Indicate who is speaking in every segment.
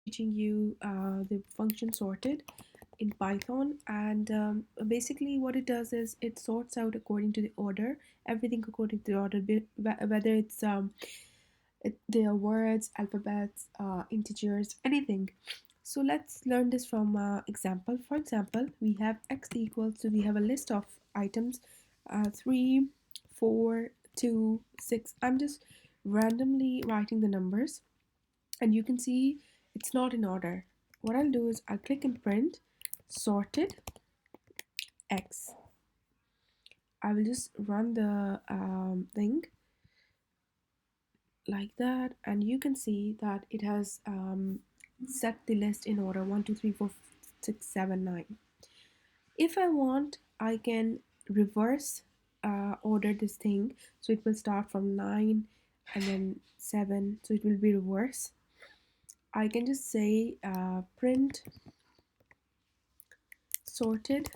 Speaker 1: teaching you the function sorted in Python, and basically what it does is it sorts out according to the order, everything according to the order, whether it's they are words, alphabets, integers, anything. So let's learn this from example. For example, we have x equals, so we have a list of items, 3, 4, 2, 6. I'm just randomly writing the numbers, and you can see it's not in order. What I'll do is I'll click and print sorted x. I will just run the thing like that, and you can see that it has set the list in order 1 2 3 4 6 7 9. If I want, I can reverse order this thing, so it will start from 9 and then 7, so it will be reverse. I can just say print sorted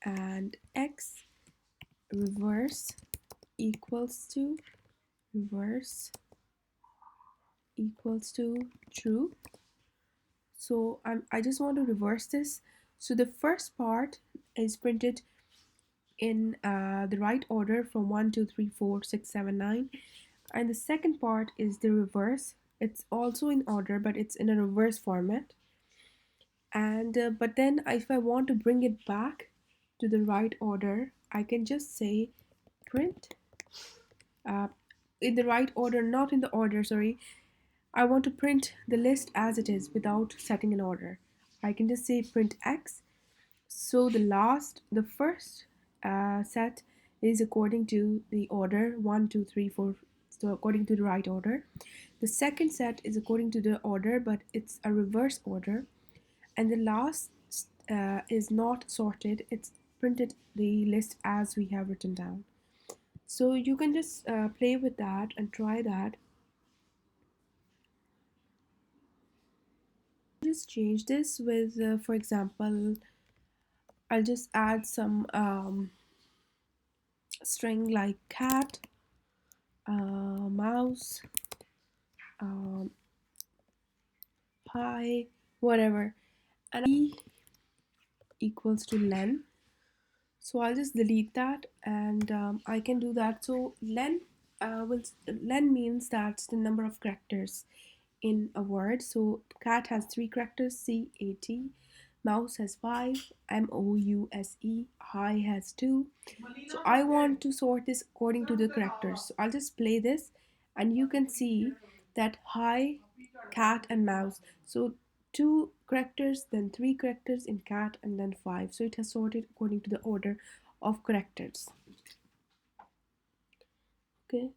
Speaker 1: and x reverse equals to reverse equals to true. So I just want to reverse this. So the first part is printed in the right order from 1 2 3 4 6 7 9, and the second part is the reverse. It's also in order, but it's in a reverse format. And but then if I want to bring it back to the right order, I can just say print uh, in the right order, not in the order, sorry. I want to print the list as it is without setting an order. I can just say print x. So the first set is according to the order 1 2 3 4, so according to the right order. The second set is according to the order, but it's a reverse order. And the last is not sorted, it's printed the list as we have written down. So you can just play with that and try that. Just change this with, for example, I'll just add some string like cat, mouse, um, pi, whatever, and e equals to len. So I'll just delete that, and I can do that. So len means that's the number of characters in a word. So cat has 3 characters, C-A-T. Mouse has 5, M-O-U-S-E. Hi has 2. So I want to sort this according to the characters. So I'll just play this, and you can see that hi, cat, and mouse. So 2 characters, then 3 characters in cat, and then 5. So it has sorted according to the order of characters. Okay.